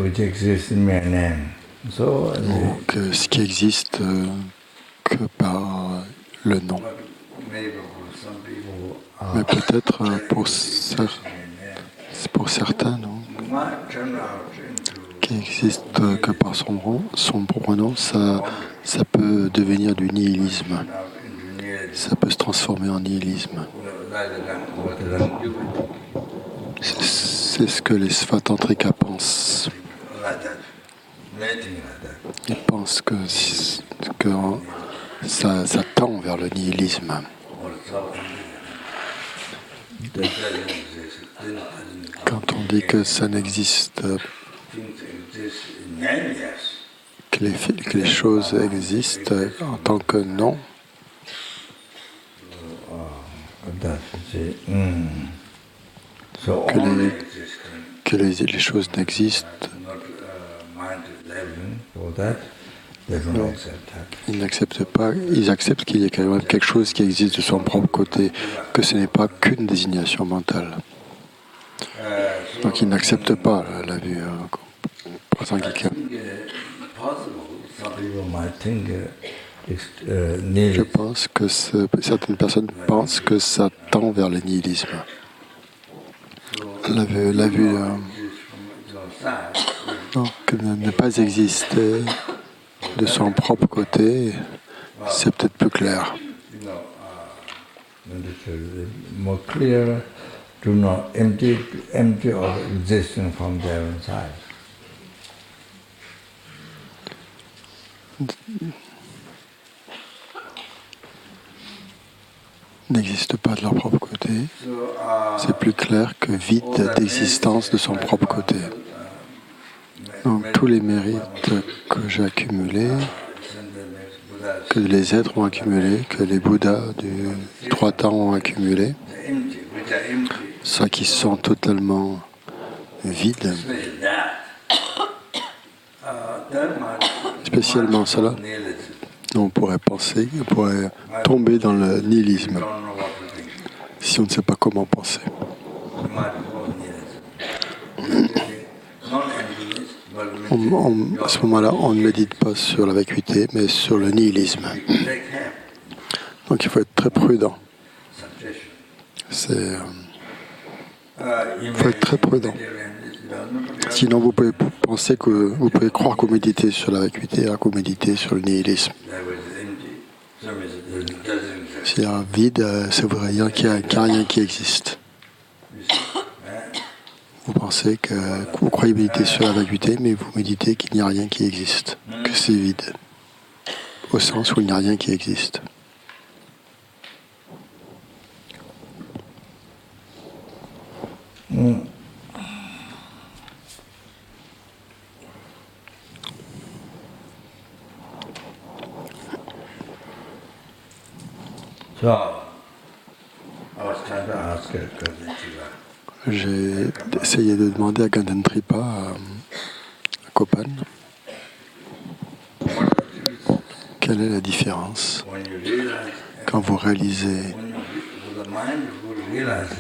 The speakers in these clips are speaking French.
Which exists in mere name. Donc, ce qui existe que par le nom. Mais peut-être pour certains, non, qui n'existe que par son propre nom, ça peut devenir du nihilisme. Ça peut se transformer en nihilisme. C'est ce que les Svatantrika pensent. Ils pensent que ça tend vers le nihilisme. Quand on dit que ça n'existe, que les choses existent en tant que non, que les choses n'existent, non, ils n'acceptent pas, ils acceptent qu'il y ait quand même quelque chose qui existe de son propre côté, que ce n'est pas qu'une désignation mentale. Donc ils n'acceptent pas la vue présent quelqu'un. Je pense que certaines personnes pensent que ça tend vers le nihilisme. La vue que ne pas exister de son propre côté, c'est peut-être plus clair. More clear to not empty of existence from their own side. N'existe pas de leur propre côté. C'est plus clair que vide d'existence de son propre côté. Donc tous les mérites que j'ai accumulés, que les êtres ont accumulés, que les Bouddhas du 3 temps ont accumulés, ceux qui sont totalement vides, spécialement cela, on pourrait penser, on pourrait tomber dans le nihilisme si on ne sait pas comment penser. À ce moment-là, on ne médite pas sur la vacuité, mais sur le nihilisme. Donc il faut être très prudent. Il faut être très prudent. Sinon, vous pouvez penser que vous pouvez croire que vous méditez sur la vacuité, alors que vous méditez sur le nihilisme. C'est un vide, ça veut dire qu'il n'y a rien qui existe. Vous pensez que vous croyez méditer sur la vacuité, mais vous méditez qu'il n'y a rien qui existe, que c'est vide, au sens où il n'y a rien qui existe. J'ai essayé de demander à Ganden Tripa, à Kopan, quelle est la différence quand vous réalisez,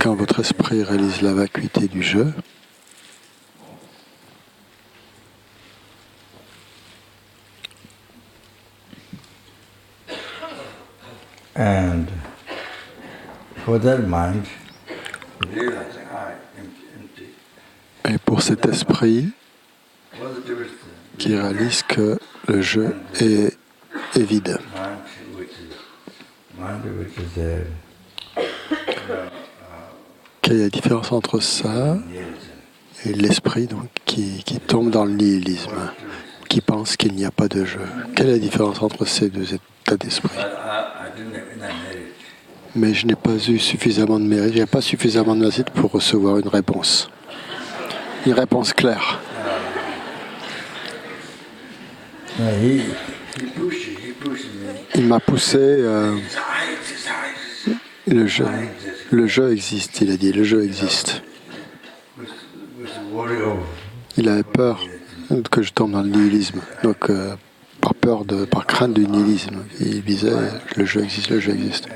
quand votre esprit réalise la vacuité du jeu, and for that mind, et pour cet esprit qui réalise que le jeu est vide. Quelle est la différence entre ça et l'esprit donc, qui tombe dans le nihilisme, qui pense qu'il n'y a pas de jeu? Quelle est la différence entre ces deux états d'esprit? Mais je n'ai pas eu suffisamment de mérite, je n'ai pas suffisamment de mérite pour recevoir une réponse claire. Il m'a poussé. Le jeu existe, il a dit, le jeu existe. Il avait peur que je tombe dans le nihilisme. Donc, par crainte du nihilisme. Il disait, le jeu existe, le jeu existe.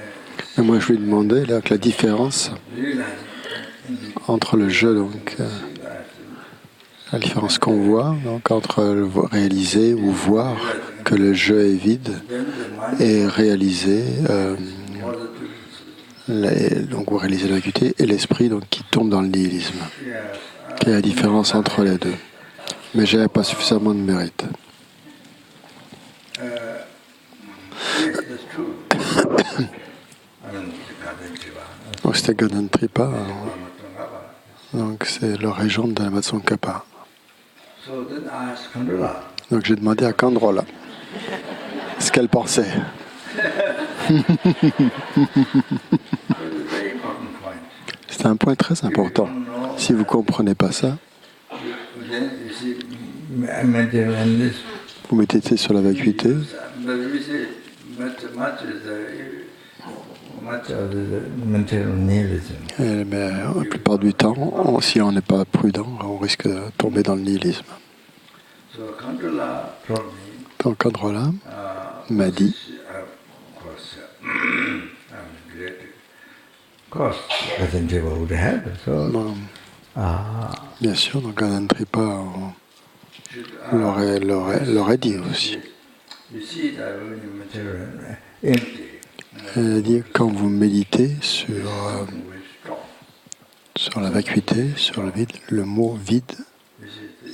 Mais moi, je lui demandais là, que la différence entre le jeu, donc, la différence qu'on voit, donc, entre réaliser ou voir que le jeu est vide et réaliser, donc, ou réaliser la vacuité, et l'esprit donc, qui tombe dans le nihilisme. Quelle est la différence entre les deux? Mais je n'avais pas suffisamment de mérite. Donc c'était Gadan Tripa, donc c'est le régent de la Matsongkhapa. Donc j'ai demandé à Kandrola ce qu'elle pensait. C'est un point très important. Si vous ne comprenez pas ça, vous méditez sur la vacuité. Mais la plupart du temps, si on n'est pas prudent, on risque de tomber dans le nihilisme. Donc Kandrola m'a dit bien sûr, donc Gadan Tripa l'aurait dit aussi. Elle a dit quand vous méditez sur la vacuité, sur le vide, le mot vide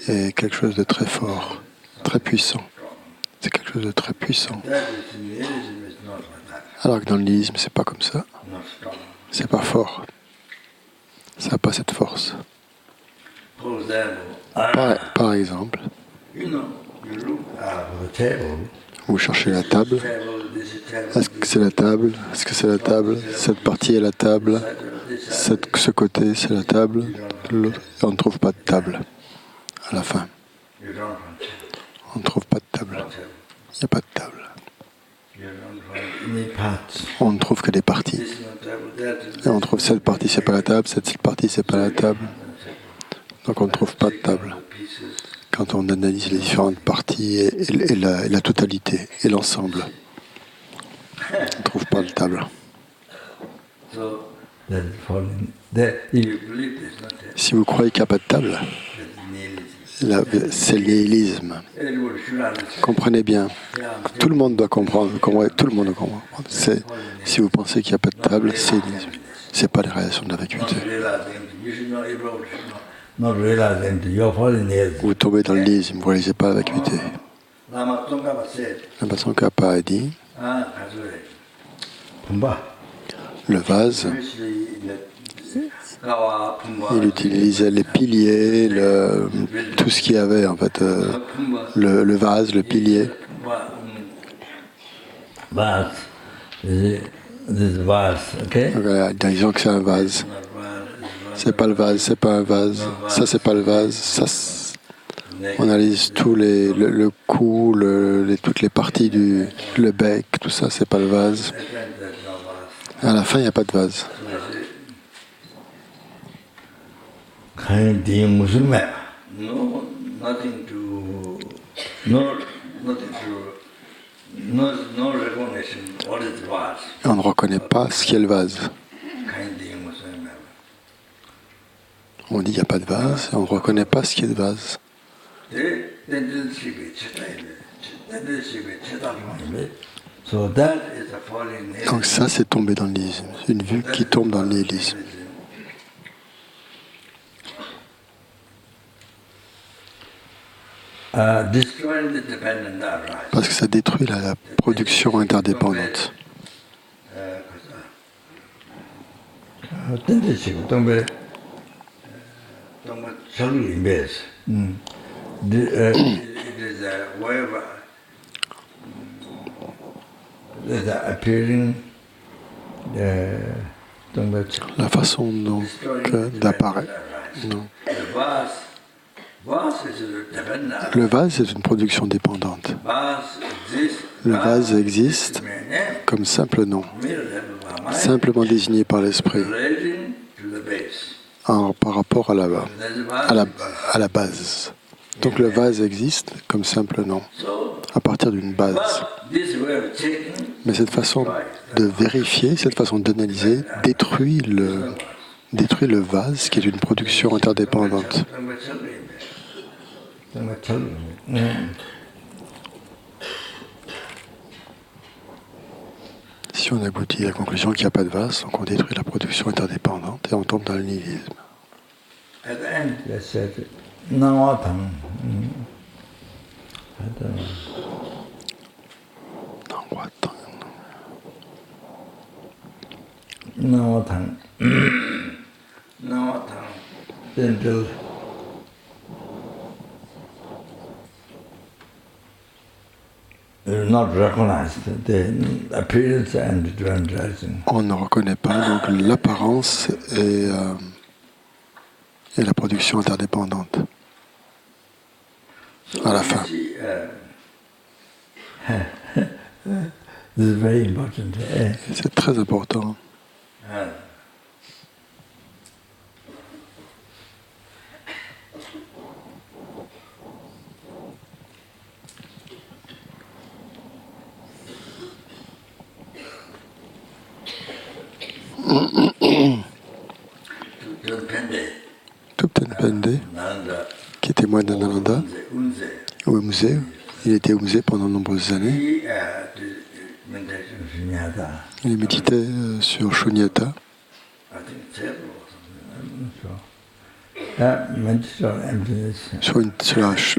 est quelque chose de très fort, très puissant. C'est quelque chose de très puissant. Alors que dans le nihilisme, c'est pas comme ça. C'est pas fort. Ça n'a pas cette force. Par exemple, vous cherchez la table. Est-ce que c'est la table? Est-ce que c'est la table? Cette partie est la table. Ce côté, c'est la table. On ne trouve pas de table à la fin. On ne trouve pas de table. Il n'y a pas de table. On ne trouve que des parties. Et on trouve cette partie, c'est pas la table. Cette partie, c'est pas la table. Donc on ne trouve pas de table. Quand on analyse les différentes parties et la totalité et l'ensemble, on ne trouve pas de table. Si vous croyez qu'il n'y a pas de table, c'est le nihilisme. Comprenez bien. Tout le monde doit comprendre. Tout le monde doit comprendre. Si vous pensez qu'il n'y a pas de table, c'est le nihilisme. Ce n'est pas la réalisation de la vacuité. Vous tombez dans le nihilisme, vous ne réalisez pas la vacuité. La Matsongkhapa a dit le vase, il utilisait les piliers, tout ce qu'il y avait en fait, le vase, le pilier. Disons que c'est un vase. C'est pas le vase, c'est pas un vase. Ça, c'est pas le vase. Ça, on analyse tout le cou, toutes les parties le bec, tout ça, c'est pas le vase. À la fin, il n'y a pas de vase. Et on ne reconnaît pas ce qu'est le vase. On dit qu'il n'y a pas de vase et on ne reconnaît pas ce qui est le vase. Donc ça, c'est tomber dans le nihilisme. Une vue qui tombe dans le nihilisme. Parce que ça détruit la production interdépendante. La façon donc d'apparaître. Le vase est une production dépendante. Le vase existe comme simple nom, simplement désigné par l'esprit, par rapport à la base. Donc le vase existe comme simple nom, à partir d'une base. Mais cette façon de vérifier, cette façon d'analyser détruit le vase qui est une production interdépendante. Si on aboutit à la conclusion qu'il n'y a pas de vase, donc on détruit la production interdépendante et on tombe dans le nihilisme. On ne reconnaît pas donc l'apparence et la production interdépendante à la fin. C'est très important. Thupten Pende, qui était moine d'Ananda, au musée, il était au musée pendant de nombreuses années. Il méditait sur Shunyata. Sur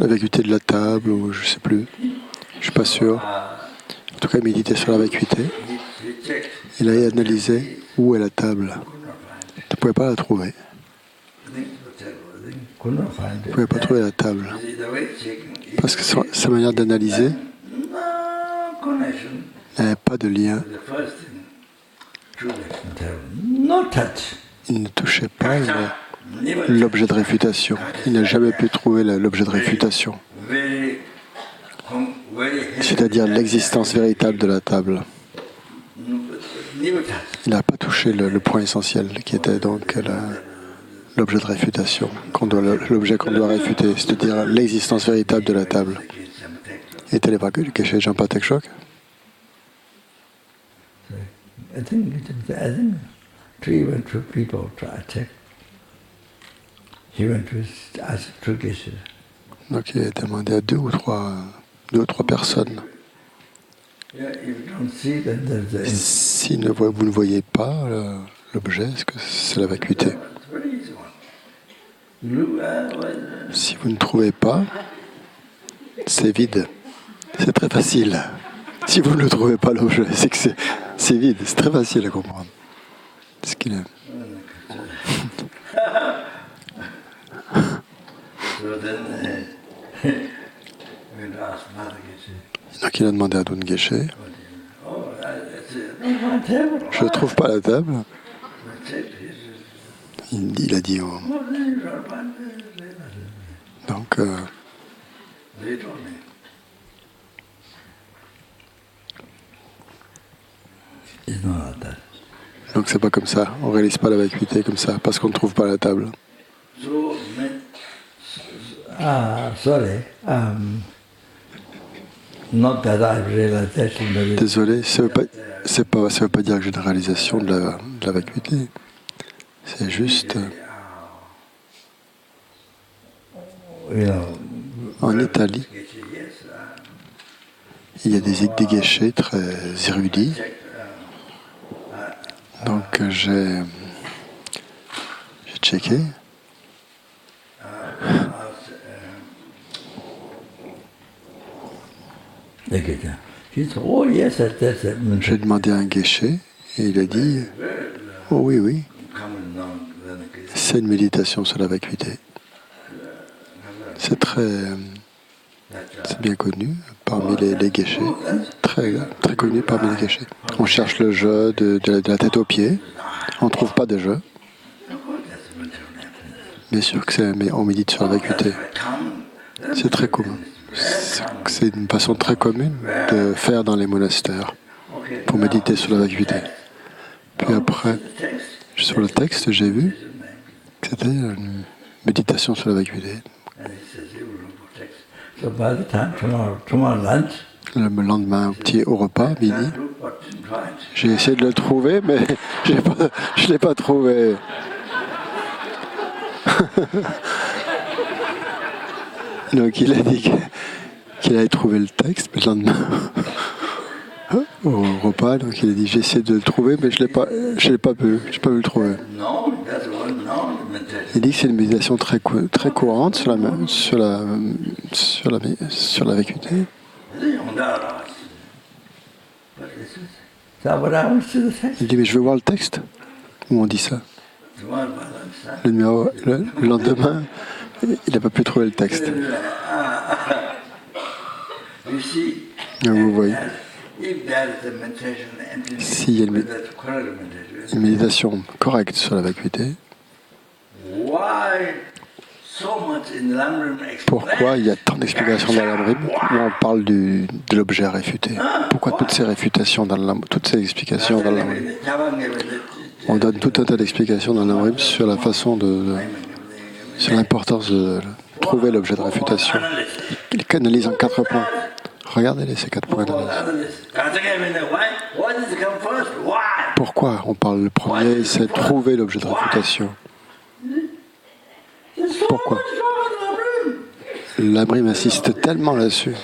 la vacuité de la table, ou je ne sais plus, je ne suis pas sûr. En tout cas, il méditait sur la vacuité. Il a analysé où est la table. Il ne pouvait pas la trouver. Il ne pouvait pas trouver la table. Parce que sa manière d'analyser, il n'y avait pas de lien. Il ne touchait pas l'objet de réfutation. Il n'a jamais pu trouver l'objet de réfutation. C'est-à-dire l'existence véritable de la table. Il n'a pas touché le point essentiel qui était donc l'objet de réfutation, l'objet qu'on doit réfuter, c'est-à-dire l'existence véritable de la table. Était l'époque du Geshe Jampa Tekshok? I think 3 or 4 people tried to attack. He went to ask Geshe. Donc il a demandé à deux ou trois personnes. Si vous ne voyez pas l'objet, est-ce que c'est la vacuité? Si vous ne trouvez pas, c'est vide. C'est très facile. Si vous ne le trouvez pas l'objet, c'est que c'est vide. C'est très facile à comprendre. C'est ce qu'il aime. Donc il a demandé à Dun Geshe, je ne trouve pas la table. Il a dit donc c'est pas comme ça. On réalise pas la vacuité comme ça parce qu'on ne trouve pas la table. Désolé, ça veut pas dire que j'ai une réalisation de la vacuité. C'est juste en Italie, il y a des geshe très érudits. Donc j'ai checké. J'ai demandé à un geshe et il a dit « Oh oui, c'est une méditation sur la vacuité. » C'est bien connu parmi les geshe, très connu parmi les geshe. On cherche le jeu de la tête aux pieds, on ne trouve pas de jeu. Bien sûr que on médite sur la vacuité. C'est très commun. C'est une façon très commune de faire dans les monastères pour méditer sur la vacuité. Puis après, sur le texte, j'ai vu que c'était une méditation sur la vacuité. So by the time tomorrow lunch, Le lendemain, au repas, midi, j'ai essayé de le trouver, mais je ne l'ai pas trouvé. Donc il a dit qu'il allait trouver le texte, mais le lendemain, au repas, donc il a dit j'ai essayé de le trouver, mais je l'ai pas pu le trouver. Il dit que c'est une méditation très courante sur la vacuité. Il dit mais je veux voir le texte. Où on dit ça? Le lendemain, il n'a pas pu trouver le texte. Vous voyez, s'il y a une méditation correcte sur la vacuité, pourquoi il y a tant d'explications dans l'Amrim où on parle de l'objet réfuté? Pourquoi toutes ces réfutations toutes ces explications dans l'Amrim? On donne tout un tas d'explications dans l'Amrim sur la façon sur l'importance de trouver l'objet de réfutation. Il canalise en 4 points. Regardez ces 4 points d'analyse. Pourquoi on parle le premier, c'est trouver l'objet de réfutation? Pourquoi? L'Amrim insiste tellement là-dessus.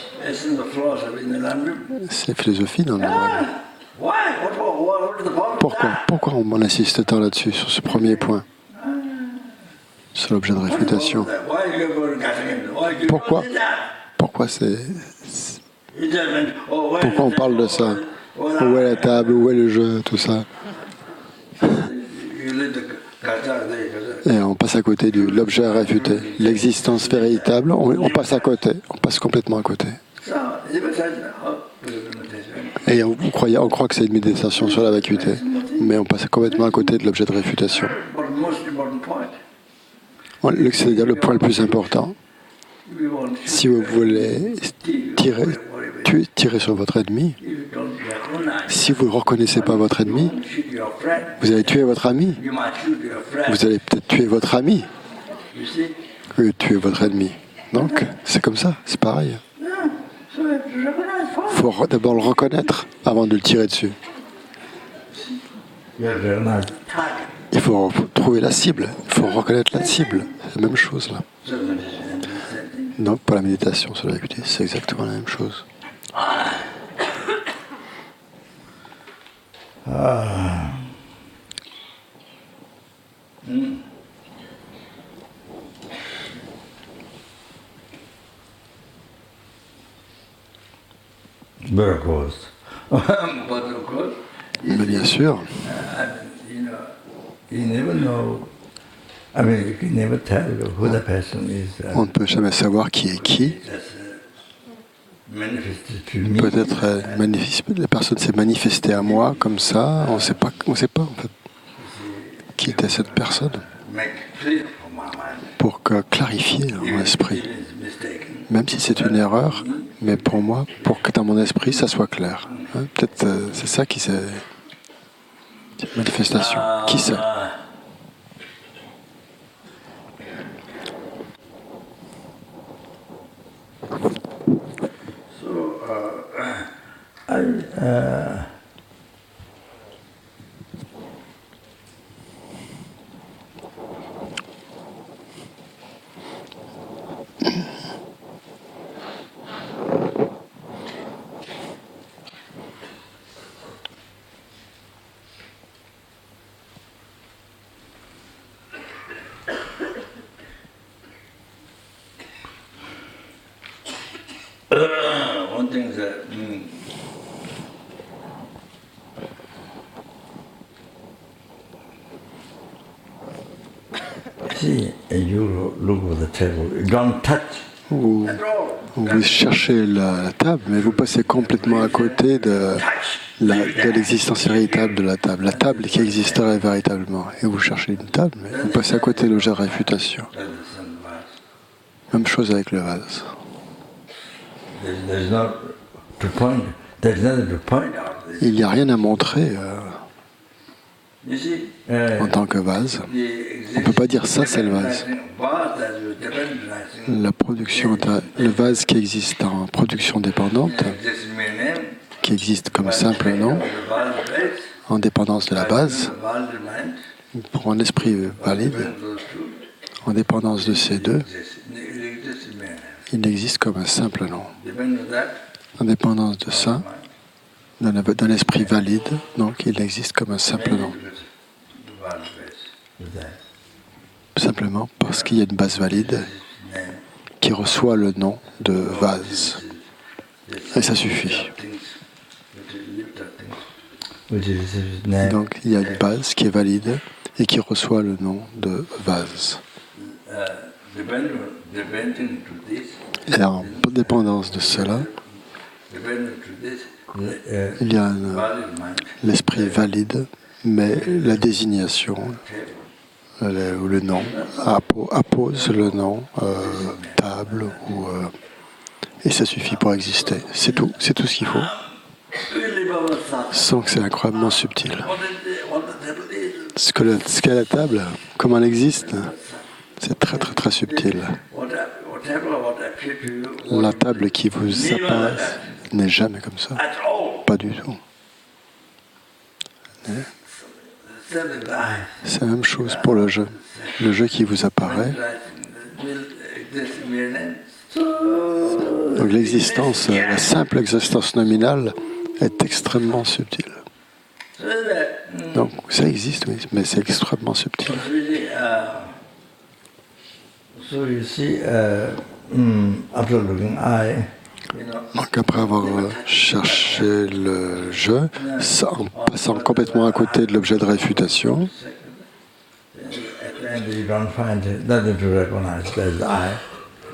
C'est philosophie dans l'Amrim. Pourquoi on insiste tant là-dessus, sur ce premier point, sur l'objet de réfutation? Pourquoi on parle de ça? Où est la table? Où est le jeu? Tout ça. Et on passe à côté de l'objet à réfuter. L'existence véritable, on passe à côté. On passe complètement à côté. Et on croit que c'est une méditation sur la vacuité, mais on passe complètement à côté de l'objet de réfutation. C'est-à-dire le point le plus important. Si vous voulez tirer sur votre ennemi, si vous ne reconnaissez pas votre ennemi, vous allez tuer votre ami. Vous allez peut-être tuer votre ami. Tuer votre ennemi. Donc, c'est comme ça, c'est pareil. Il faut d'abord le reconnaître avant de le tirer dessus. Il faut trouver la cible. Il faut reconnaître la cible. C'est la même chose là. Donc pour la méditation sur la vacuité, c'est exactement la même chose. Mais bien sûr, on ne peut jamais savoir qui est qui. Peut-être la personne s'est manifestée à moi comme ça, on ne sait pas en fait qui était cette personne. Pour clarifier mon esprit, même si c'est une erreur, mais pour moi, pour que dans mon esprit ça soit clair. Peut-être c'est ça qui c'est cette manifestation. Qui sait? One thing that see, you look at the table, you don't touch. Vous cherchez la table, mais vous passez complètement à côté de l'existence véritable de la table. La table qui existerait véritablement. Et vous cherchez une table, mais vous passez à côté de l'objet de réfutation. Même chose avec le vase. Il n'y a rien à montrer. en tant que vase. On ne peut pas dire ça, c'est le vase. La production, le vase qui existe en production dépendante, qui existe comme simple nom, en dépendance de la base, pour un esprit valide, en dépendance de ces deux, il existe comme un simple nom. En dépendance de ça, d'un esprit valide, donc il existe comme un simple nom. Simplement parce qu'il y a une base valide qui reçoit le nom de vase. Et ça suffit. Donc il y a une base qui est valide et qui reçoit le nom de vase. Et en dépendance de cela, il y a l'esprit valide, mais la désignation ou le nom appose le nom table et ça suffit pour exister. C'est tout ce qu'il faut. Sans que c'est incroyablement subtil. Ce qu'est la table, comment elle existe, c'est très très très subtil. La table qui vous apparaît n'est jamais comme ça. Pas du tout. C'est la même chose pour le jeu. Le jeu qui vous apparaît. Donc l'existence, la simple existence nominale est extrêmement subtile. Donc ça existe, oui, mais c'est extrêmement subtil. Donc après avoir cherché le jeu, en passant complètement à côté de l'objet de réfutation,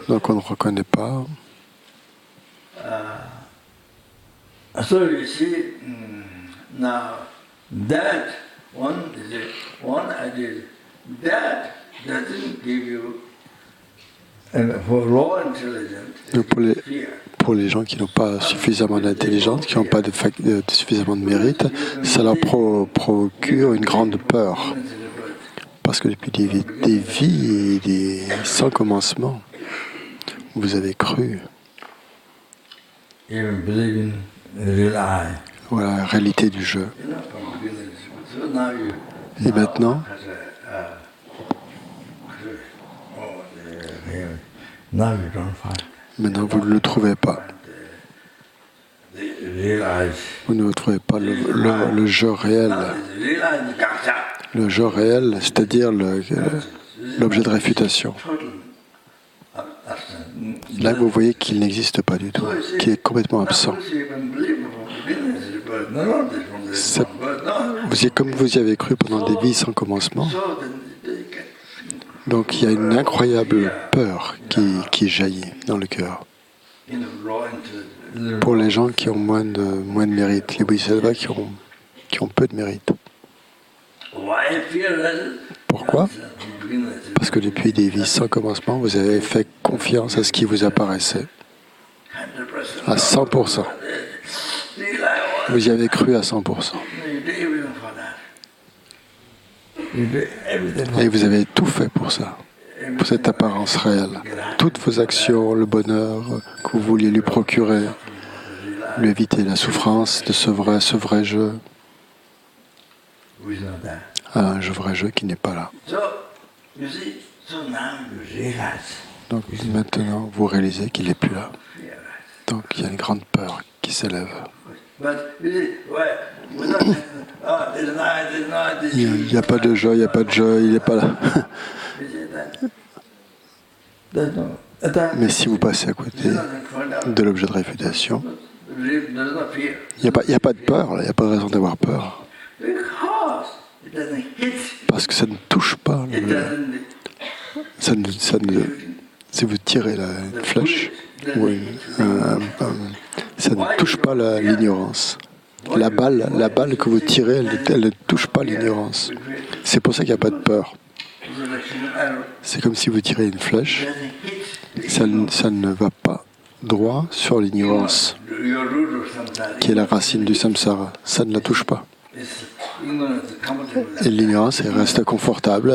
donc on ne reconnaît pas. So you see, now that one idea, that doesn't give you, for raw intelligence, pour les gens qui n'ont pas suffisamment d'intelligence, qui n'ont pas suffisamment de mérite, ça leur procure une grande peur. Parce que depuis des vies sans commencement, vous avez cru. Voilà la réalité du jeu. Et maintenant, vous ne le trouvez pas. Vous ne trouvez pas le jeu réel. Le jeu réel, c'est-à-dire l'objet de réfutation. Là, vous voyez qu'il n'existe pas du tout, qu'il est complètement absent. Comme vous y avez cru pendant des vies sans commencement. Donc il y a une incroyable peur qui jaillit dans le cœur. Pour les gens qui ont moins de mérite, les bodhisattvas qui ont peu de mérite. Pourquoi ? Parce que depuis des vies sans commencement, vous avez fait confiance à ce qui vous apparaissait. À 100%. Vous y avez cru à 100%. Et vous avez tout fait pour ça, pour cette apparence réelle. Toutes vos actions, le bonheur que vous vouliez lui procurer, lui éviter la souffrance de ce vrai jeu. Un vrai jeu qui n'est pas là. Donc maintenant, vous réalisez qu'il n'est plus là. Donc il y a une grande peur qui s'élève. Il n'y a pas de jeu, il n'est pas là. Mais si vous passez à côté de l'objet de réfutation, il n'y a pas de peur, il n'y a pas de raison d'avoir peur. Parce que ça ne touche pas. Si vous tirez une flèche, ça ne touche pas l'ignorance. La balle que vous tirez, elle ne touche pas l'ignorance. C'est pour ça qu'il n'y a pas de peur. C'est comme si vous tirez une flèche, ça ne va pas droit sur qui est la racine du samsara. Ça ne la touche pas. Et l'ignorance, elle reste confortable.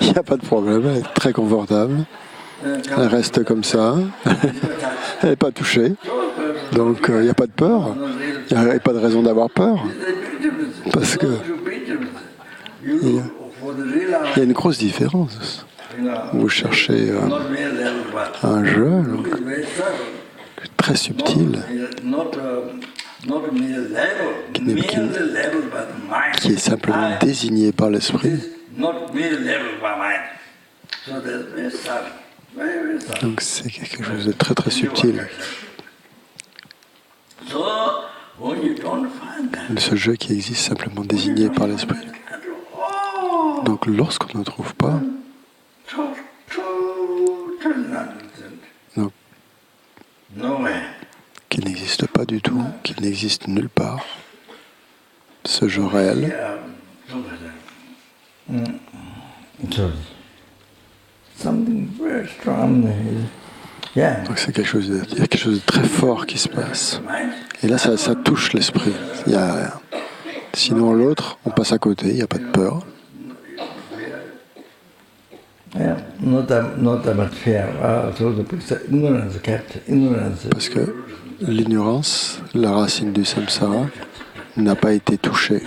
Il n'y a pas de problème, elle est très confortable. Elle reste comme ça. Elle n'est pas touchée. Donc il n'y a pas de peur. Il n'y a pas de raison d'avoir peur. Parce que il y a une grosse différence. Vous cherchez un jeu donc, très subtil qui est simplement désigné par l'esprit. Donc c'est quelque chose de très très subtil. Ce jeu qui existe simplement désigné par l'esprit. Donc lorsqu'on ne trouve pas, donc, qu'il n'existe pas du tout, qu'il n'existe nulle part, ce jeu réel, donc c'est quelque chose il y a quelque chose de très fort qui se passe. Et là, ça touche l'esprit. Sinon, l'autre, on passe à côté, il n'y a pas de peur. Parce que l'ignorance, la racine du samsara, n'a pas été touchée.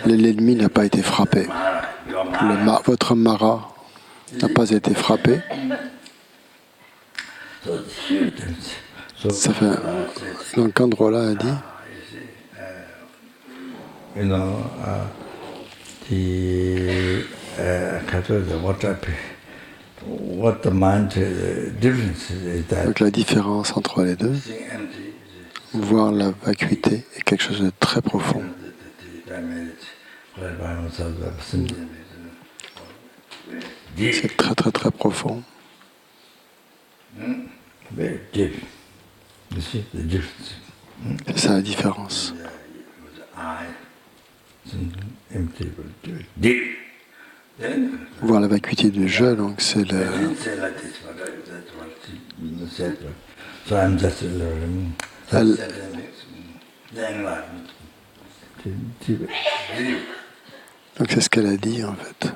L'ennemi n'a pas été frappé. Votre mara n'a pas été frappé. Ça fait, donc Androla a dit donc la différence entre les deux, voir la vacuité est quelque chose de très profond. C'est très très très profond. C'est ça la différence. Voir la vacuité du jeu, donc c'est le... Donc c'est ce qu'elle a dit en fait.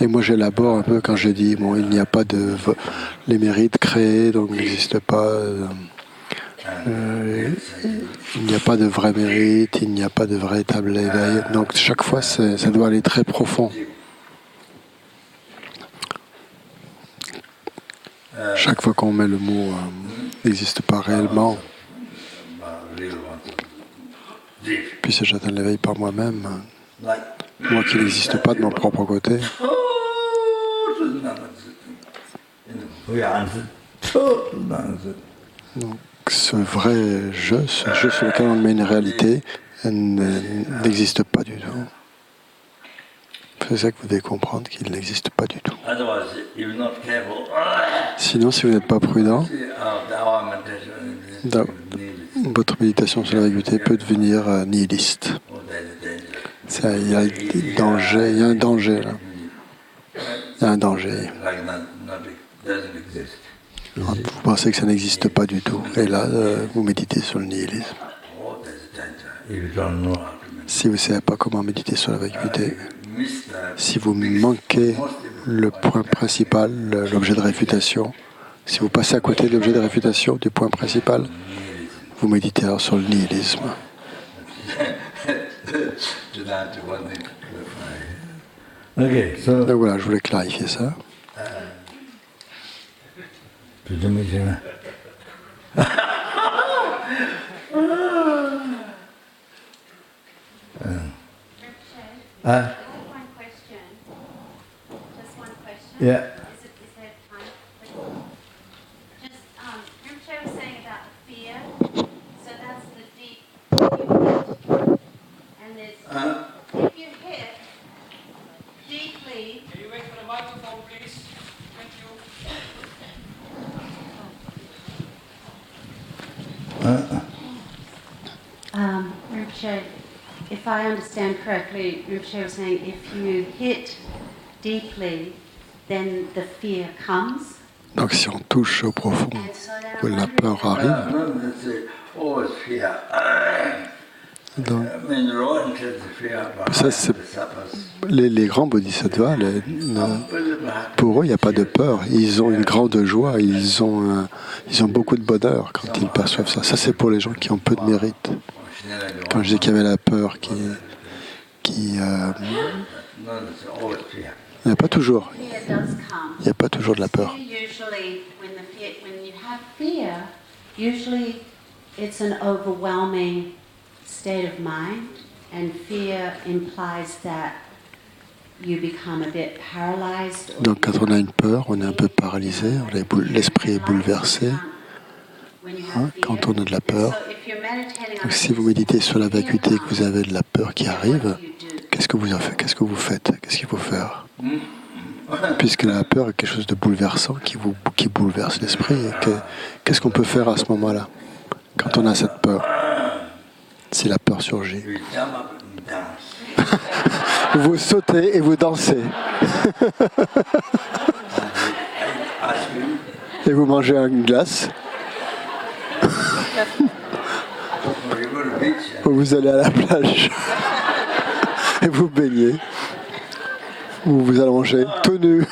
Et moi j'élabore un peu quand j'ai dit bon, il n'y a pas de les mérites créés, donc il n'existe pas. Il n'y a pas de vrai mérite, il n'y a pas de véritable éveil. Donc chaque fois ça doit aller très profond. Chaque fois qu'on met le mot n'existe pas réellement, puis si j'atteins l'éveil par moi-même, moi qui n'existe pas de mon propre côté, donc ce vrai jeu, ce jeu sur lequel on met une réalité, n'existe pas du tout. C'est ça que vous devez comprendre, qu'il n'existe pas du tout. Sinon, si vous n'êtes pas prudent, votre méditation sur la vacuité peut devenir nihiliste. Il y a un danger là. Il y a un danger. Vous pensez que ça n'existe pas du tout. Et là, vous méditez sur le nihilisme. Si vous ne savez pas comment méditer sur la vacuité, si vous manquez le point principal, l'objet de réfutation, si vous passez à côté de l'objet de réfutation, du point principal, vous méditez alors sur le nihilisme. Donc voilà, je voulais clarifier ça. Yeah. Is there time? Just, Rinpoche was saying about the fear. So that's the deep hit. And there's, if you hit deeply. Can you wait for the microphone, please? Thank you. Rinpoche, if I understand correctly, Rinpoche was saying if you hit deeply, then the fear comes. Donc si on touche au profond, And so then où I'm la wondering peur about arrive, No, it's always fear. donc I mean, raw intense fear ça behind c'est the sapas. les grands bodhisattvas, pour eux il n'y a pas de peur, ils ont une grande joie, ils ont beaucoup de bonheur quand ils perçoivent ça. Ça c'est pour les gens qui ont peu de mérite. Quand je dis qu'il y avait la peur il n'y a pas toujours, fear does come. il n'y a pas toujours de la peur. Fear usually, when you have fear, usually it's an overwhelming state of mind, and fear implies that you become a bit paralyzed. Donc quand on a une peur, on est un peu paralysé, l'esprit est bouleversé. Quand on a de la peur, donc si vous méditez sur la vacuité et que vous avez de la peur qui arrive, qu'est-ce que vous faites? Qu'est-ce qu'il faut faire? Puisque la peur est quelque chose de bouleversant qui bouleverse l'esprit, qu'est-ce qu'on peut faire à ce moment-là quand on a cette peur? Si la peur surgit, We jump up and dance. vous sautez et vous dansez Ask you, et vous mangez une glace or you go to the beach ou vous allez à la plage et vous baignez ou vous allongez tout nu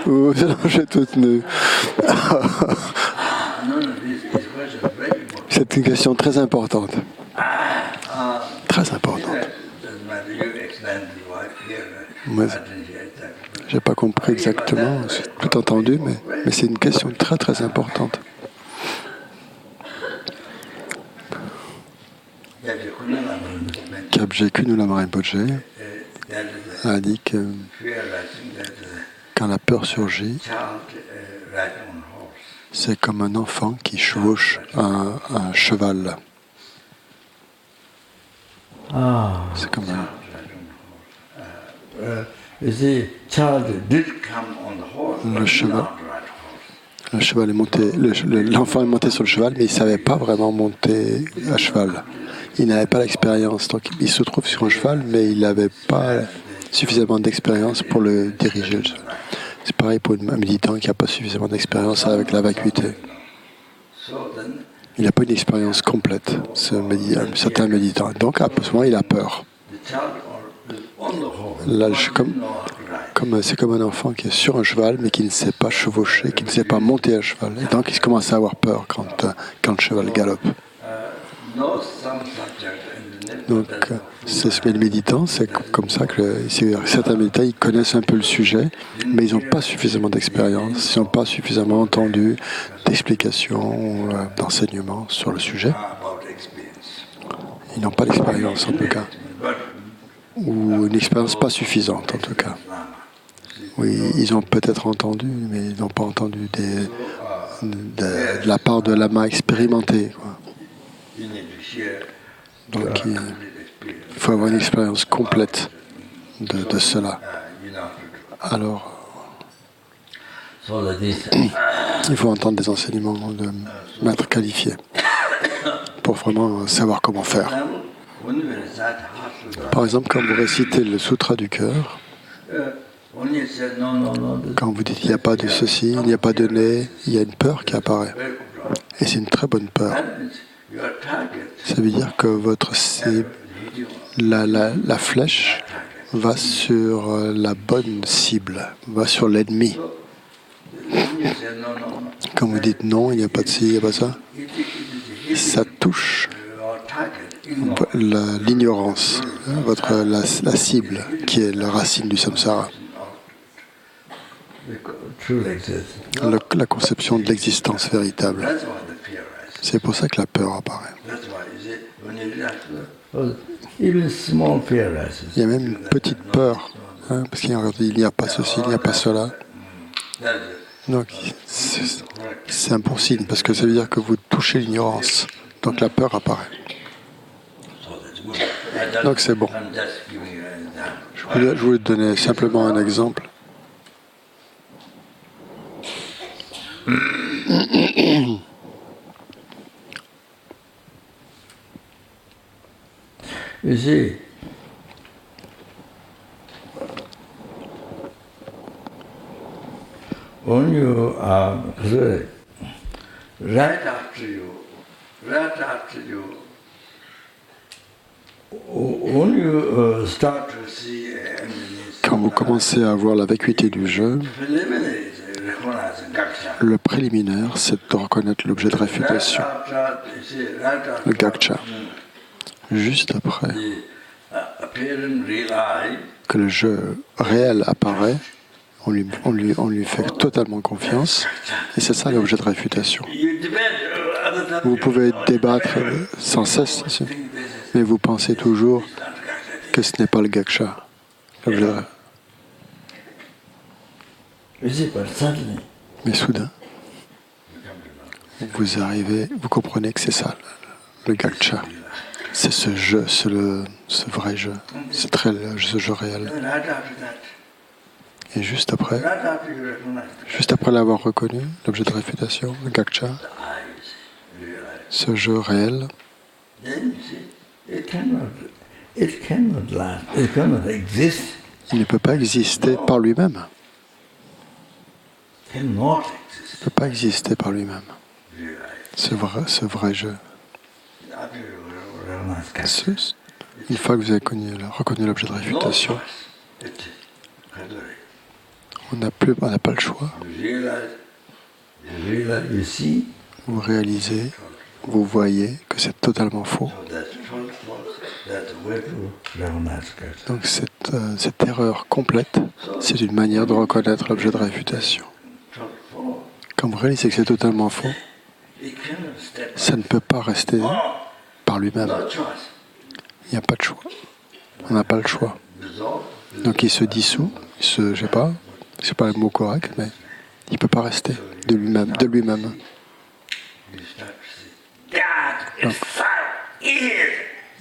ou vous allongez tout nu. none of these questions are very important. C'est une question très importante. Très importante. Doesn't matter, you explain to what here. Moi, I didn't hear that. j'ai pas compris exactement, j'ai tout entendu, mais c'est une question très très importante. Kabje Kunulama Rinpoche a dit que quand la peur surgit, c'est comme un enfant qui chevauche un cheval. C'est comme un... You see, child did come on the horse, Le but cheval. not right horse. Le cheval est monté, l'enfant est monté sur le cheval, mais il ne savait pas vraiment monter à cheval. Il n'avait pas l'expérience. Donc il se trouve sur un cheval, mais il n'avait pas suffisamment d'expérience pour le diriger. C'est pareil pour un méditant qui n'a pas suffisamment d'expérience avec la vacuité. So then, Il n'a pas une expérience complète, certain méditant. Donc à ce moment, il a peur. the child is on the horse. Là, Not right. c'est comme un enfant qui est sur un cheval, mais qui ne sait pas chevaucher, qui ne sait pas monter à cheval. Et donc il commence à avoir peur quand le cheval galope. No some subject in the Donc, c'est ce qu'est le méditant, c'est comme ça que certains méditants, ils connaissent un peu le sujet, mais ils n'ont pas suffisamment d'expérience, ils n'ont pas suffisamment entendu d'explications, d'enseignements sur le sujet. about experience. Ils n'ont pas d'expérience en tout cas, But ou une expérience pas suffisante en tout cas. Oui, ils ont peut-être entendu, mais ils n'ont pas entendu de la part de lama expérimenté, quoi. you need to share Donc, complete experience. il faut avoir une expérience complète de cela. You know, Alors, so that this il faut entendre des enseignements de maîtres qualifiés pour vraiment savoir comment faire. when we recite Hatha, Par exemple, quand vous récitez le Sutra du cœur, when you say no, quand vous dites il n'y a pas de ceci, il n'y a pas de nez, il y a une peur qui apparaît. very good. Et c'est une très bonne peur. That means your target, Ça veut dire que votre cible, la flèche va sur la bonne cible, va sur l'ennemi. when you say no, Quand vous dites non, il n'y a pas de ci, il n'y a pas ça, it is ça touche your target. l'ignorance, la cible, qui est la racine du samsara, True existence. la conception de l'existence véritable. That's why the fear arises. C'est pour ça que la peur apparaît. That's why you see, when you relax, even small fear arises. Il y a même une petite peur, hein, parce qu'il n'y a pas ceci, il n'y a pas cela. That's it. Donc c'est un bon signe, parce que ça veut dire que vous touchez l'ignorance. Donc la peur apparaît. So that's good. Donc c'est bon. I'm just giving you an example. Je voulais te donner simplement un exemple. You see, when you sorry, right after you, when you start to see Quand vous commencez à voir la vacuité du jeu, le préliminaire, c'est de reconnaître l'objet de réfutation, le gaksha. Juste après que le jeu réel apparaît, on lui fait totalement confiance, et c'est ça l'objet de réfutation. Vous pouvez débattre sans cesse, mais vous pensez toujours que ce n'est pas le gaksha, l'objet de réfutation. Mais soudain, vous comprenez que c'est ça, le gaksha. C'est ce jeu, ce vrai jeu, ce jeu réel. Et juste après l'avoir reconnu, l'objet de réfutation, le gaksha, ce jeu réel, il ne peut pas exister par lui-même. Il ne peut pas exister par lui-même. Ce vrai jeu. Une fois que vous avez reconnu l'objet de réfutation, on n'a pas le choix. Vous réalisez, vous voyez que c'est totalement faux. Donc cette erreur complète, c'est une manière de reconnaître l'objet de réfutation. Quand vous réalisez que c'est totalement faux, ça ne peut pas rester par lui-même. Il n'y a pas de choix. On n'a pas le choix. Donc il se dissout, je sais pas le mot correct, mais il ne peut pas rester de lui-même.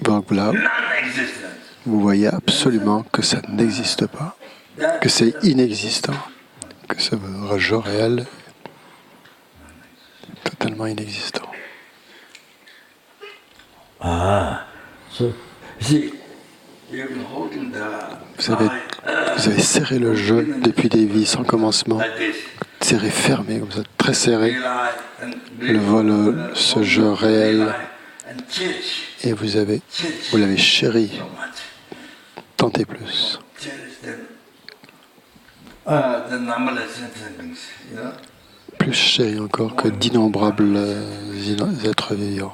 Donc là, vous voyez absolument que ça n'existe pas, que c'est inexistant, que ce jeu réel est totalement inexistant. Vous avez serré le jeu depuis des vies sans commencement, serré fermé, comme ça, très serré, ce jeu réel, et vous l'avez chéri, tant et plus. Plus chéri encore que d'innombrables êtres vivants.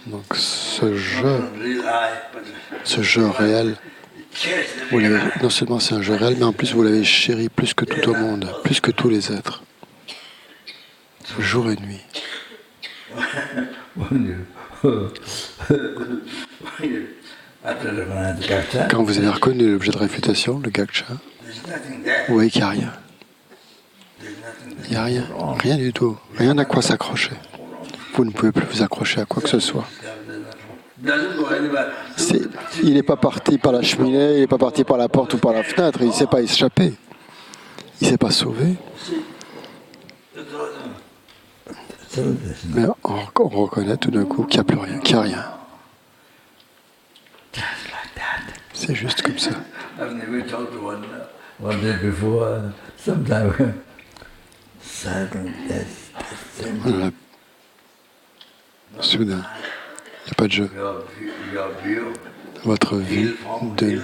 Donc ce jeu réel, non seulement c'est un jeu réel, mais en plus vous l'avez chéri plus que tout au monde, plus que tous les êtres, jour et nuit. Quand vous avez reconnu l'objet de réfutation, le gaksha, vous voyez qu'il n'y a rien. Il n'y a rien, rien du tout, rien à quoi s'accrocher. Vous ne pouvez plus vous accrocher à quoi que ce soit. Il n'est pas parti par la cheminée, il n'est pas parti par la porte ou par la fenêtre, il ne s'est pas échappé, il ne s'est pas sauvé. Mais on reconnaît tout d'un coup qu'il n'y a plus rien, qu'il n'y a rien. C'est juste comme ça. Voilà. Soudain, il n'y a pas de jeu. Votre vue de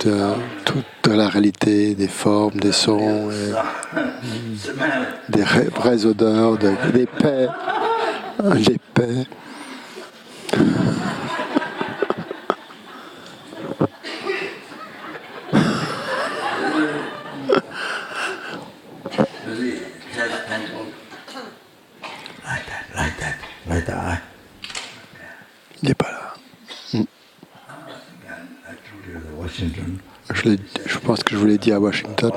toute la réalité, des formes, des sons, des vraies odeurs, des paix, des paix. Il n'est pas là. Je pense que je vous l'ai dit à Washington.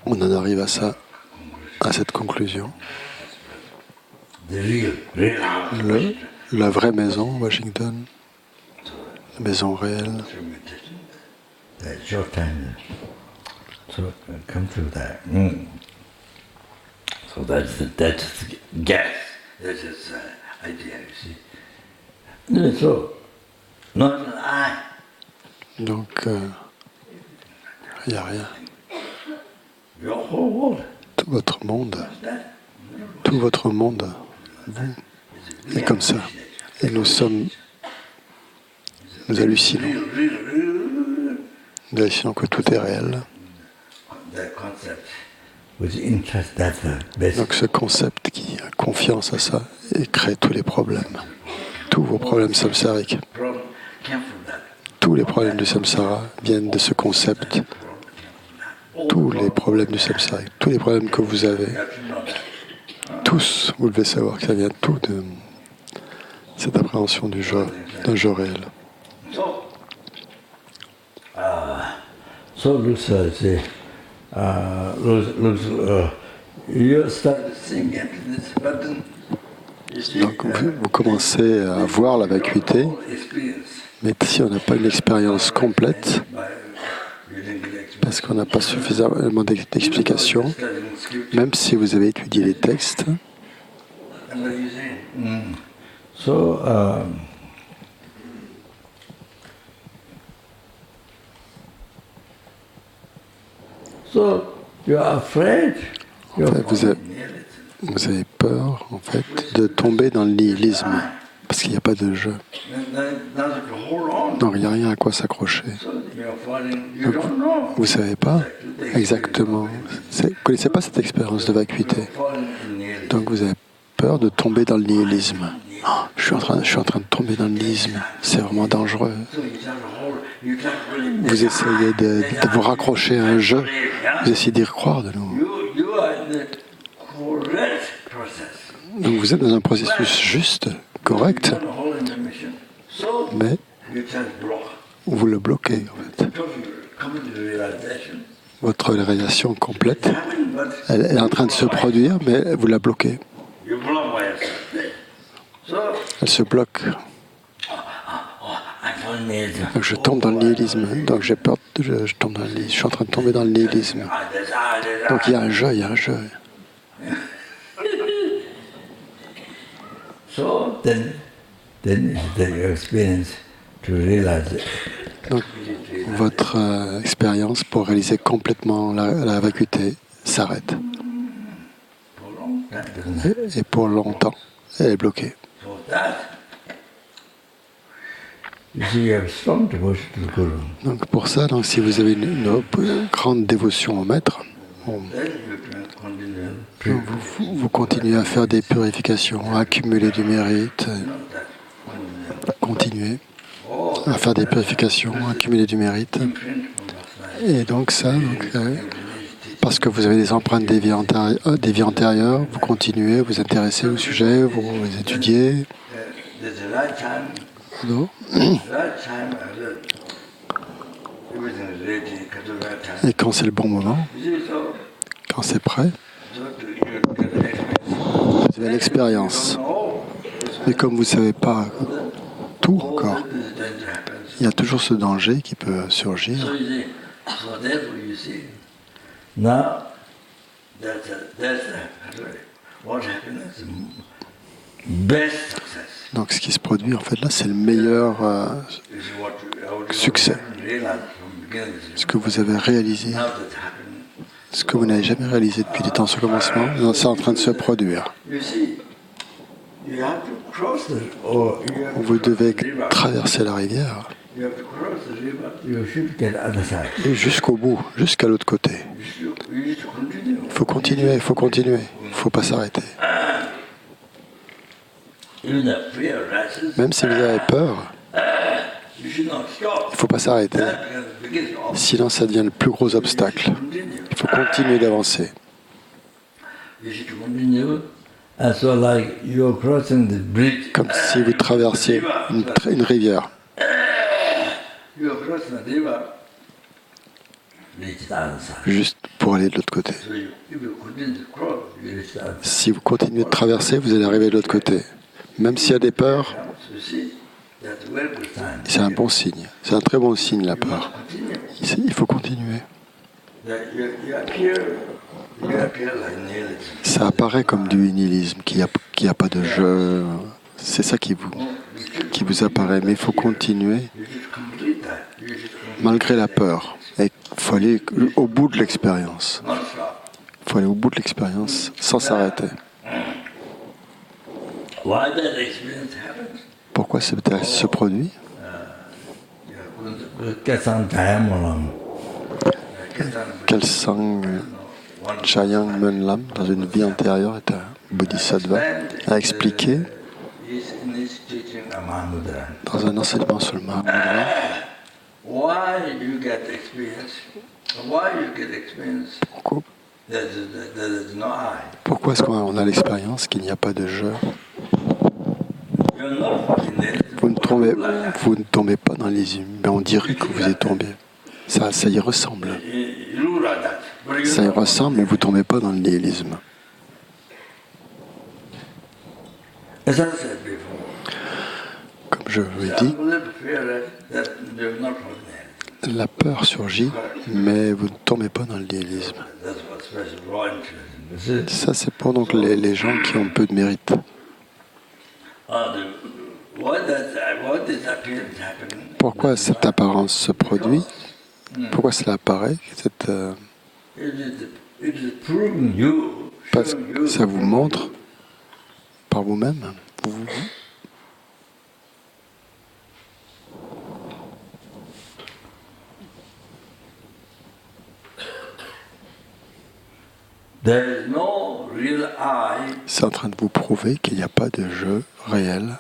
On en arrive à ça, à cette conclusion. La vraie maison, Washington, la maison réelle. So come to that. So that's guess. That is idea. You see, So, not an I. Donc, il n'y a rien. Your whole world. Tout votre monde, That tout votre monde, vous, est comme ça. Et nous hallucinons. Nous hallucinons que tout est réel. that concept with interest, that's the basic. Donc ce concept qui a confiance à ça et crée tous les problèmes. Tous vos problèmes samsariques. Problem came from that. Tous les problèmes du samsara viennent de ce concept. Tous les problèmes du samsara, tous les problèmes que vous avez, tous, vous devez savoir que ça vient tout de cette appréhension du jeu, d'un jeu réel. So looks say, you start seeing emptiness, but then you see Donc vous commencez à voir la vacuité, experience mais si on n'a pas une expérience complète, by reading the experience. parce qu'on n'a pas suffisamment d'explications, même si vous avez étudié les textes, And what you say? So, so you are afraid. En fait, vous avez peur, en fait, de tomber dans le nihilisme, parce qu'il n'y a pas de jeu. Donc il n'y a rien à quoi s'accrocher. Vous ne savez pas exactement, vous ne connaissez pas cette expérience de vacuité. Donc vous avez peur de tomber dans le nihilisme. Oh, je suis en train de tomber dans le nihilisme, c'est vraiment dangereux. Vous essayez de vous raccrocher à un jeu, vous essayez d'y croire de nouveau. Donc vous êtes dans un processus juste, correct, mais vous le bloquez en fait. Votre réalisation complète, elle est en train de se produire, mais vous la bloquez. Elle se bloque. Donc je tombe dans le nihilisme. Donc j'ai peur, je tombe dans le nihilisme. Je suis en train de tomber dans le nihilisme. Donc il y a un jeu, il y a un jeu. So then it's the experience to realize it. Donc votre expérience pour réaliser complètement la vacuité s'arrête. For a long time, doesn't it? Et pour longtemps, elle est bloquée. So that, you see, you have strong devotion to the Guru. Donc pour ça, donc, si vous avez une grande dévotion au maître, Then you can continue. vous continuez à faire des purifications, à accumuler du mérite, continuez à faire des purifications, à accumuler du mérite. Et donc ça, parce que vous avez des empreintes des vies antérieures, vous continuez, vous intéressez au sujet, vous les étudiez. There's a right time. Non. Right time, everything is ready. At the right time. Et quand c'est le bon moment, You see, so quand c'est prêt, you get the experience. vous avez l'expérience. Mais comme vous ne savez pas tout encore, This danger happens. il y a toujours ce danger qui peut surgir. So you see, so therefore you see, now what happiness, best success Donc ce qui se produit en fait là, c'est le meilleur is what you succès. realize from the beginning. Ce que vous avez réalisé, Now that happened, ce que vous n'avez jamais réalisé depuis les temps au commencement, c'est en train de se produire. you see, you have to cross the, or you have to Vous devez cross the river. traverser la rivière You have to cross the river. You should get other side. et jusqu'au bout, jusqu'à l'autre côté. You need to continue. Il faut continuer, il faut continuer. Il ne faut pas s'arrêter. Even the fear rises. Même si vous avez peur, You should not stop. il ne faut pas s'arrêter. That becomes the biggest obstacle. Sinon, ça devient le plus gros obstacle. Continue. Il faut continuer d'avancer. You should continue. As well like you're crossing the bridge. Comme si vous traversiez une rivière. You're crossing the river. Reach the other side. Juste pour aller de l'autre côté. So if you continue to cross, you reach the other side. Si vous continuez de traverser, vous allez arriver de l'autre côté. Même s'il y a des peurs, So you see, that's a very good sign. c'est un bon signe. C'est un très bon signe, la peur. Continue. Il faut continuer. That you appear like nihilism. Ça apparaît comme du nihilisme, qu'il n'y a pas de jeu, C'est ça qui vous apparaît. Mais il faut continuer You should complete that. You should complete malgré la peur. Et il faut aller au bout de l'expérience. not stop. Il faut aller au bout de l'expérience sans s'arrêter. Why that experience happens? Pourquoi ce se produit? Kelsang Chayang Menlam, dans une vie antérieure, est un bodhisattva, a expliqué dans un enseignement sur le Mahamudra Why you get experience? Why you get experience? There is no I. pourquoi est-ce qu'on a l'expérience qu'il n'y a pas de je. You're not falling there. Vous ne tombez pas dans les humes, mais on dirait que vous y tombez. Ça y ressemble. You look like that. But you Ça y ressemble, mais vous ne tombez pas dans le nihilisme. As I said before, Comme je vous l'ai dit, some little fear that you're not falling there. la peur surgit, mais vous ne tombez pas dans le nihilisme. That's what special raw interest. Ça, c'est pour donc les gens qui ont peu de mérite. What this appearance happening? Pourquoi cette apparence se produit? Pourquoi cela apparaît? It is proving you, Parce showing que you ça vous montre par vous-même. there is no real I. C'est en train de vous prouver qu'il n'y a pas de jeu réel.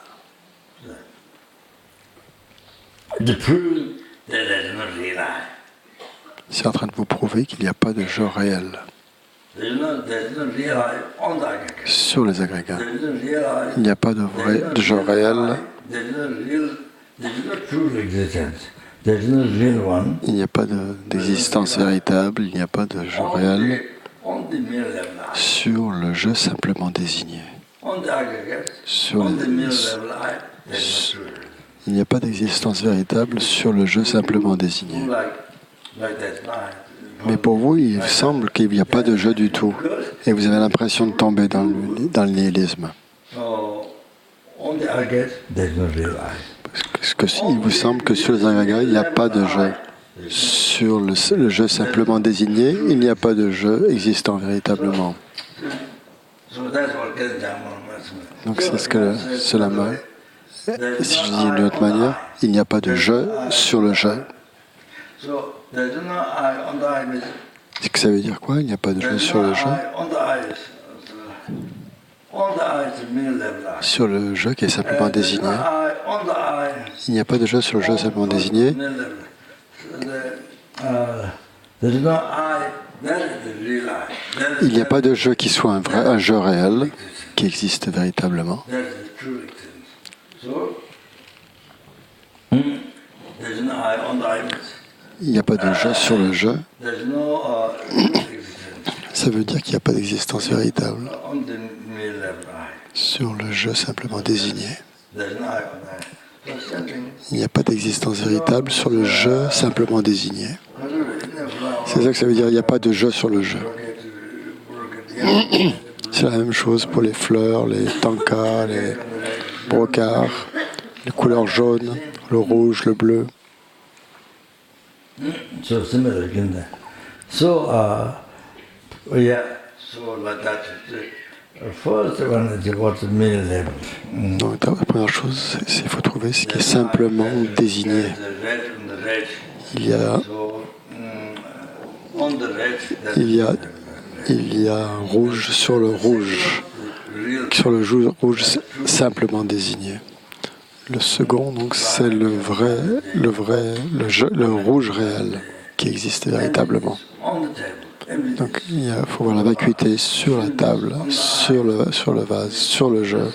To prove that there is no real I. C'est en train de vous prouver qu'il n'y a pas de jeu réel There is no real I on the aggregate. sur les agrégats. There is no real I. Il n'y a pas de jeu réel. There is no true existence. There is no real one. Il n'y a pas d'existence véritable. Il n'y a pas de jeu réel On the mere level I. sur le jeu simplement désigné. On the aggregate. Sur On the mere les- level I. There is no true. Il n'y a pas d'existence véritable sur le jeu simplement désigné. Like that line. Mais pour vous, il semble qu'il n'y a pas de jeu du tout. Et vous avez l'impression de tomber dans le nihilisme. So, on the aggregate, there is no real I. Parce que il vous semble que sur les agrégats, il n'y a pas de jeu. Sur le jeu simplement désigné, il n'y a pas de jeu existant véritablement. So that's what gets down on Donc c'est ce que cela me... Si je dis d'une autre manière, il n'y a pas de jeu sur le jeu. So there is no I on the eye. Means C'est que ça veut dire quoi? Il n'y a pas de there jeu is sur no le jeu. I on the eyes. On the eye is a mere level eye. Sur le jeu qui est simplement There is no désigné. I on the eye. Il n'y a pas de jeu sur le jeu simplement désigné. Mere level. So there is no I. That is the real I. That is Il n'y a pas de jeu qui soit un jeu réel, qui existe véritablement. That is the true existence. So there is no I on the eye. Means Il n'y a pas de jeu sur le jeu. there is no existence Ça veut dire qu'il n'y a pas d'existence véritable on the mere level I. sur le jeu simplement désigné. There is no I on the eye. So something. Il n'y a pas d'existence véritable sur le jeu simplement désigné. C'est ça que ça veut dire, il n'y a pas de jeu sur le jeu. C'est la même chose pour les fleurs, les tankas, les brocards, les couleurs jaunes, le rouge, le bleu. So similar again there. So yeah, so like that. First one is what's the middle level. Donc la première chose, c'est qu'il faut trouver ce qui est simplement désigné. There's the red on the red. Il y a, So on the red. there's il y a un rouge sur le rouge, real. sur le rouge simplement désigné. Le second, donc, c'est le rouge réel qui existe véritablement. On the table. Donc, il faut voir la vacuité sur la table, sur le vase, sur le jeu.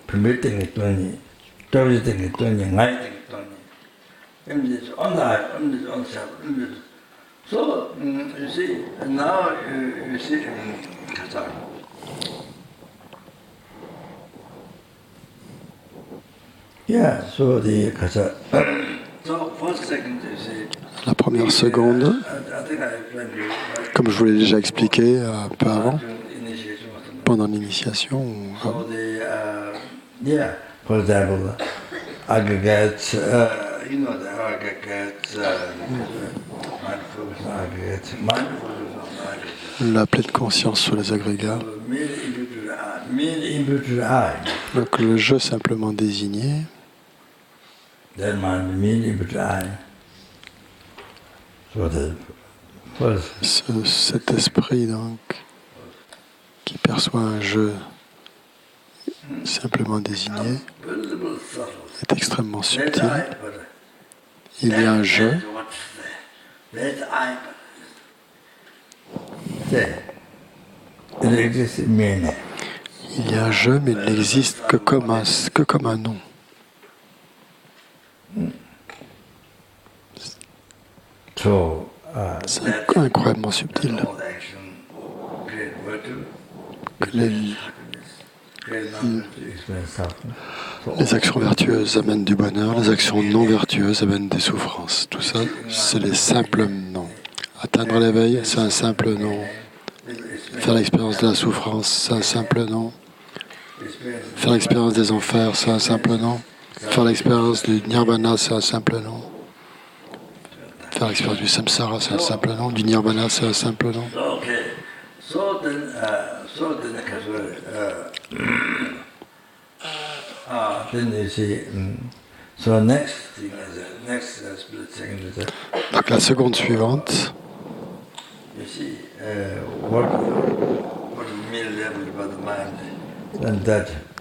Permitting it when everything it when I think it when it's on the eye, on self. So you see now you see in Qatar. Yeah, so the Qatar. So first second you see. La première seconde, I think I explained to you. Right? comme je vous l'ai déjà expliqué un peu avant, pendant l'initiation. So yeah, for example, aggregates, you know, the aggregates, mindfulness aggregates, La pleine conscience sur les agrégats. Donc le jeu simplement désigné. Cet esprit donc qui perçoit un jeu simplement désigné est extrêmement subtil. Il y a un jeu. Il y a un jeu, mais il n'existe que comme un nom. C'est incroyablement subtil. Que les actions vertueuses amènent du bonheur, les actions non vertueuses amènent des souffrances. Tout ça, c'est les simples noms. Atteindre l'éveil, c'est un simple nom. Faire l'expérience de la souffrance, c'est un simple nom. Faire l'expérience des enfers, c'est un simple nom. Faire l'expérience du nirvana, c'est un simple nom. Faire l'expérience du samsara, c'est un simple nom. Du nirvana, c'est un simple nom. Donc la seconde suivante.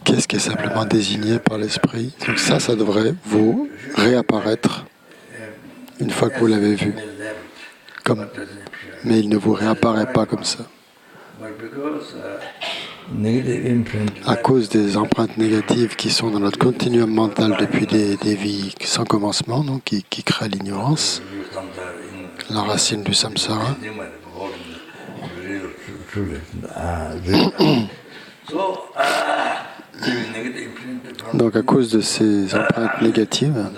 Qu'est-ce qui est simplement désigné par l'esprit? Donc ça devrait vous réapparaître une fois que vous l'avez vu. Mais il ne vous réapparaît pas comme ça. À cause des empreintes négatives qui sont dans notre continuum mental depuis des vies sans commencement, donc qui créent l'ignorance, la racine du samsara. Donc à cause de ces empreintes négatives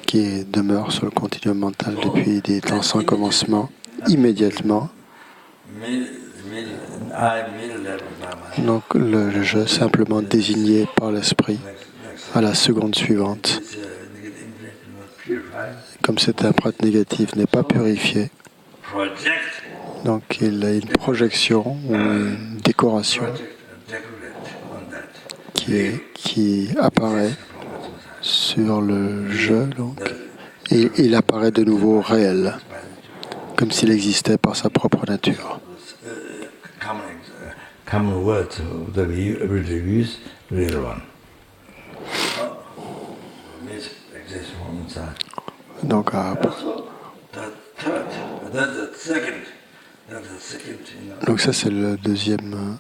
qui demeurent sur le continuum mental depuis des temps sans commencement, immédiatement, donc le jeu simplement désigné par l'esprit à la seconde suivante, comme cette empreinte négative n'est pas purifiée, donc il y a une projection ou une décoration qui apparaît sur le jeu, donc, et il apparaît de nouveau réel, comme s'il existait par sa propre nature. Common word that we use, real one. Donc, donc ça c'est le deuxième.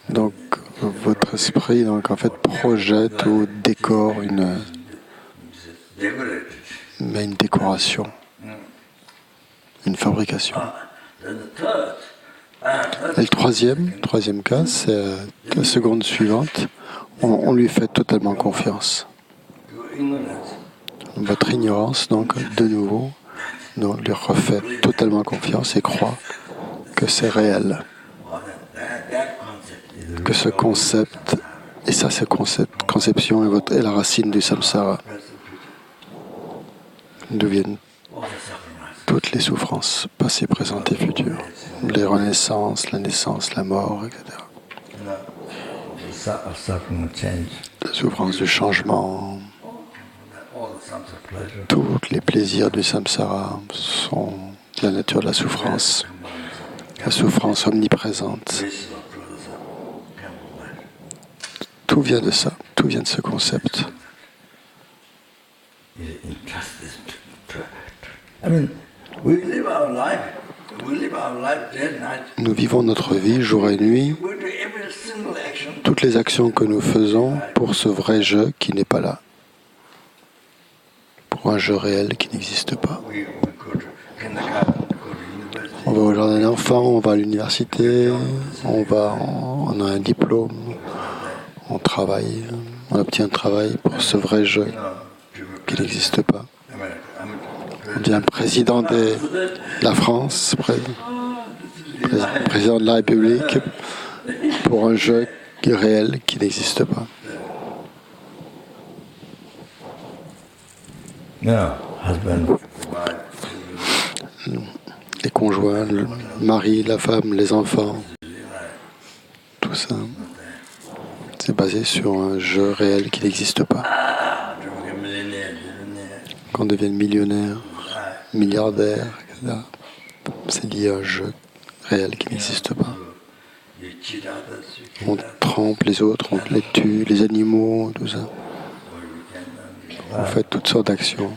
Donc votre esprit donc en fait projette ou décore une décoration, une fabrication. Et le troisième cas, c'est la seconde suivante. On lui fait totalement confiance. Votre ignorance, donc, de nouveau, lui refait totalement confiance et croit que c'est réel. Que ce concept, et ça, cette conception est la racine du samsara, d'où viennent toutes les souffrances, passées, présentes et futures, les renaissances, la naissance, la mort, etc. La souffrance du changement, tous les plaisirs du samsara sont de la nature de la souffrance omniprésente. Tout vient de ça, tout vient de ce concept. Nous vivons notre vie jour et nuit, toutes les actions que nous faisons pour ce vrai jeu qui n'est pas là, pour un jeu réel qui n'existe pas. On va au jardin d'enfants, on va à l'université, on a un diplôme, on travaille, on obtient un travail pour ce vrai jeu qui n'existe pas. devient président de la France, président de la République, pour un jeu réel qui n'existe pas. Les conjoints, le mari, la femme, les enfants, tout ça, c'est basé sur un jeu réel qui n'existe pas. Quand on devient millionnaire, milliardaire, etc., c'est lié à un jeu réel qui n'existe pas. On trompe les autres, on les tue, les animaux, tout ça. On fait toutes sortes d'actions.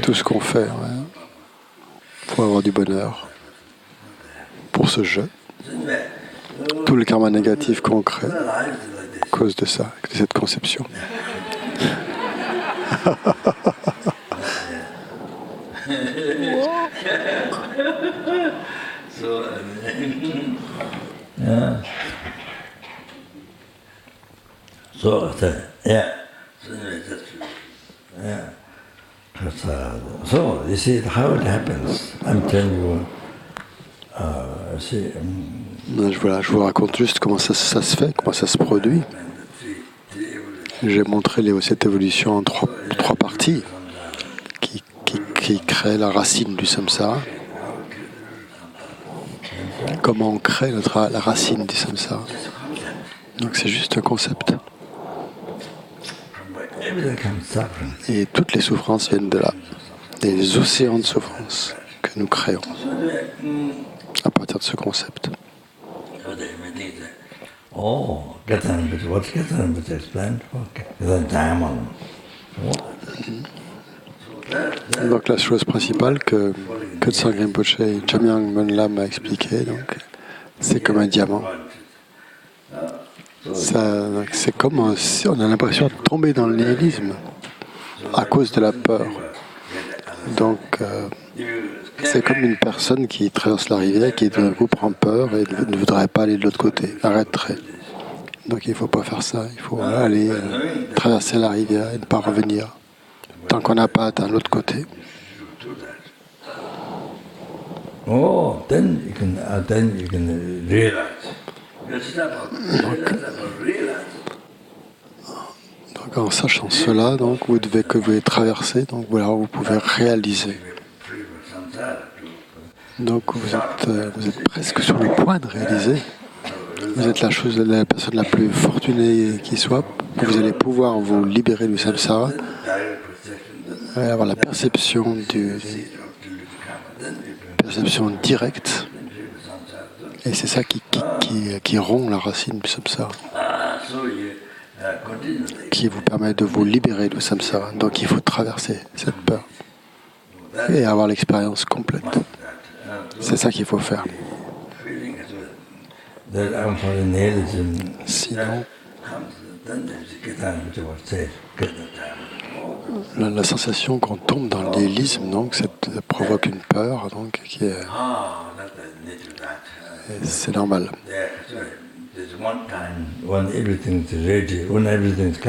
Tout ce qu'on fait, pour avoir du bonheur, pour ce jeu. Tout le karma négatif qu'on crée à cause de ça, de cette conception. So you see how it happens. I'm telling you. Voilà, je vous raconte juste comment ça se fait, comment ça se produit. J'ai montré cette évolution en trois parties qui créent la racine du samsara. Comment on crée la racine du samsara. Donc c'est juste un concept. Et toutes les souffrances viennent de là, des océans de souffrance que nous créons à partir de ce concept. Donc la chose principale que Tsang Rinpoche et Jamyang Monlam a expliqué, donc c'est comme un diamant. C'est comme si on a l'impression de tomber dans le nihilisme à cause de la peur. Donc c'est comme une personne qui traverse la rivière, qui d'un coup prend peur et ne voudrait pas aller de l'autre côté, arrêterait. Donc il ne faut pas faire ça, il faut aller traverser la rivière et ne pas revenir tant qu'on n'a pas atteint l'autre côté. Then you can realize. Donc en sachant cela, donc vous devez traverser, donc voilà, vous pouvez réaliser. Donc vous êtes presque sur le point de réaliser. Vous êtes la personne la plus fortunée qui soit. Vous allez pouvoir vous libérer du samsara et avoir la perception directe. Et c'est ça qui rompt la racine du samsara, qui vous permet de vous libérer du samsara. Donc il faut traverser cette peur et avoir l'expérience complète. C'est ça qu'il faut faire. Sinon, la sensation qu'on tombe dans le nihilisme, donc, ça provoque une peur, donc, qui est... C'est normal.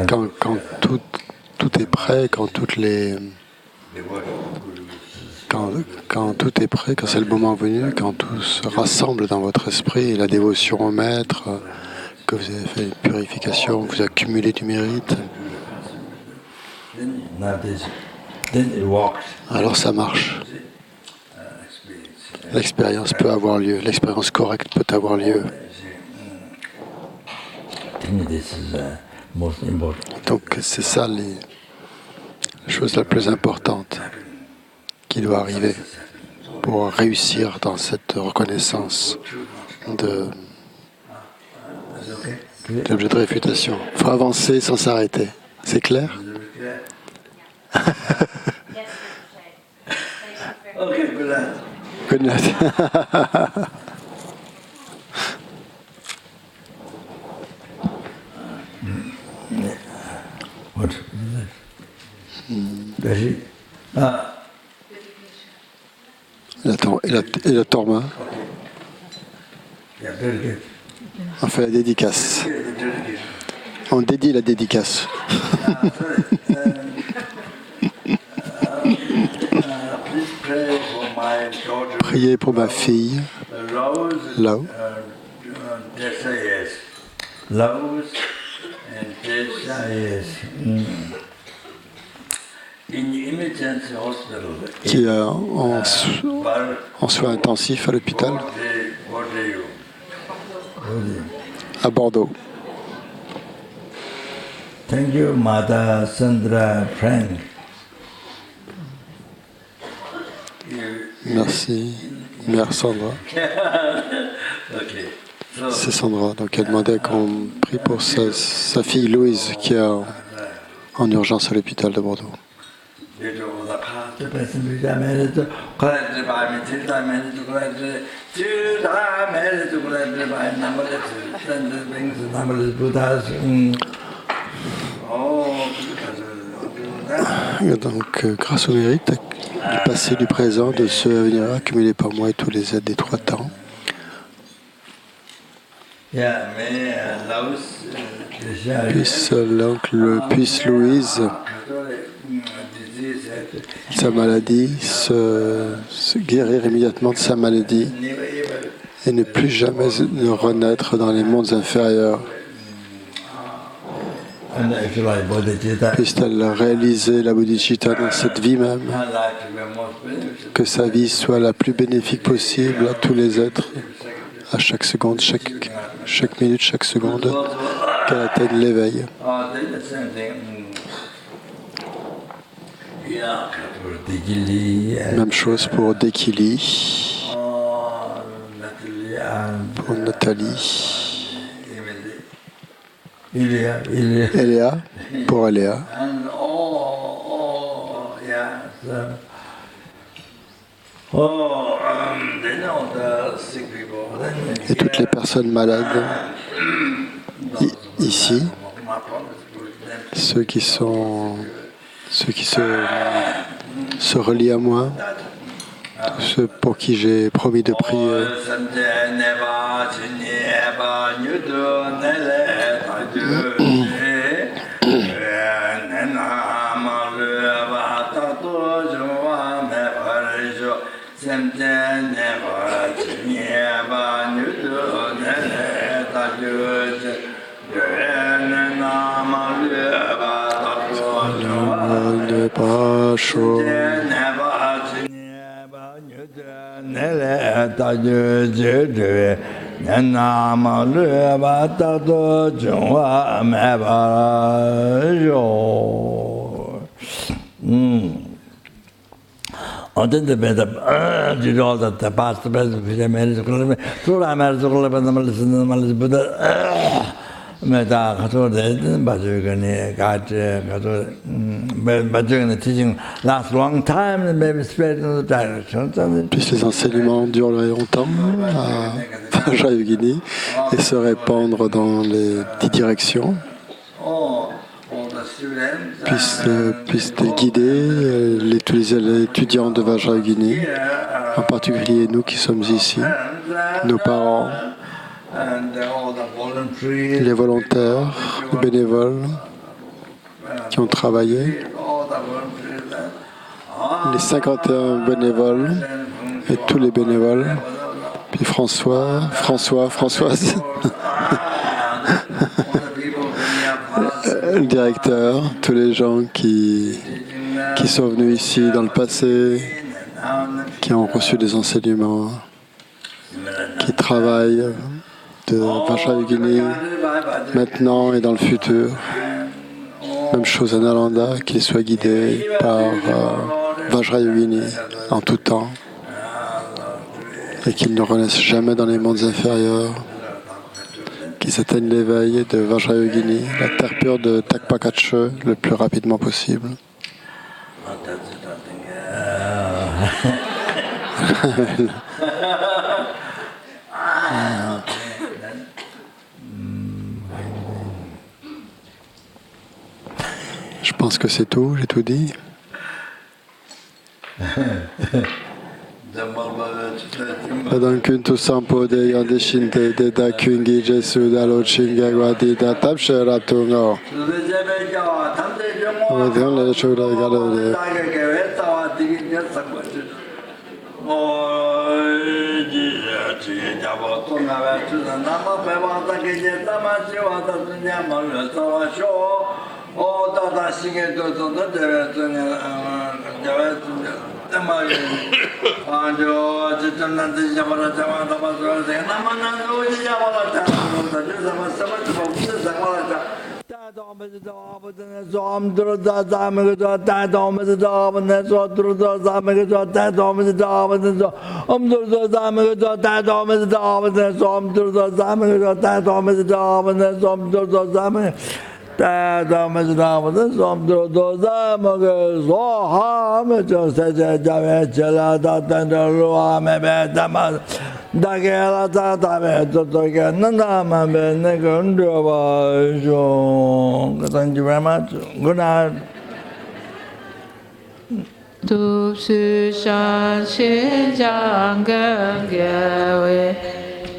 Quand tout est prêt, quand tout est prêt, quand c'est le moment venu, quand tout se rassemble dans votre esprit, et la dévotion au maître, que vous avez fait une purification, que vous accumulez du mérite, alors ça marche. L'expérience peut avoir lieu, l'expérience correcte peut avoir lieu. Donc c'est ça la chose la plus importante qui doit arriver pour réussir dans cette reconnaissance de l'objet de réfutation. Il faut avancer sans s'arrêter. C'est clair? Good night. What is that? Et le torma. On fait la dédicace. On dédie la dédicace. Please pray for my daughter. Priez pour ma fille, Lao. Laos and Desires. In emergency hospital. Qui est en soins intensifs à l'hôpital à Bordeaux. Thank you, Mata Sandra Frank. Merci, Mère Sandra. Okay. C'est Sandra, donc elle demandait qu'on prie pour sa fille Louise qui est en urgence à l'hôpital de Bordeaux. Et donc, grâce au mérite du passé, du présent, de ceux à venir accumulés par moi et tous les aides des trois temps, puisse l'oncle, puisse Louise, sa maladie, se guérir immédiatement de sa maladie et ne plus jamais ne renaître dans les mondes inférieurs. Puisse-t-elle réaliser la bodhicitta dans cette vie même, que sa vie soit la plus bénéfique possible à tous les êtres, à chaque seconde, chaque minute, chaque seconde, qu'elle atteigne l'éveil. Même chose pour Dekili, pour Nathalie, Eléa, pour Eléa. Et toutes les personnes malades ici, ceux qui se relient à moi, tous ceux pour qui j'ai promis de prier. Puisse les enseignements durer longtemps à Vajrayogini et se répandre dans les 10 directions. Puisse guider tous les étudiants de Vajrayogini, en particulier nous qui sommes ici, nos parents, les volontaires, les bénévoles qui ont travaillé, les 51 bénévoles et tous les bénévoles, puis Françoise, le directeur, tous les gens qui sont venus ici dans le passé, qui ont reçu des enseignements, qui travaillent de Vajrayogini maintenant et dans le futur. Même chose à Nalanda, qu'ils soient guidés par Vajrayogini en tout temps et qu'ils ne renaissent jamais dans les mondes inférieurs, qu'ils atteignent l'éveil de Vajrayogini, la terre pure de Takpakache, le plus rapidement possible. Je pense que c'est tout, j'ai tout dit. Padang kuntu sampo de yande shinte de da kungi jesu da lo chinga gwadi da tapshe ratungo. Wadhan le chura galo de. Thank you very much. Good night. Tu sư shan xin giang gần ghê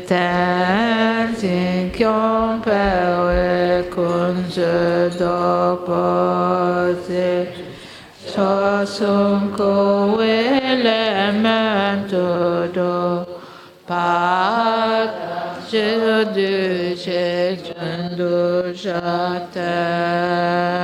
tan xin kyong pe kun sư do po se so sung ko we le man tu do pa je du che chun du sha ta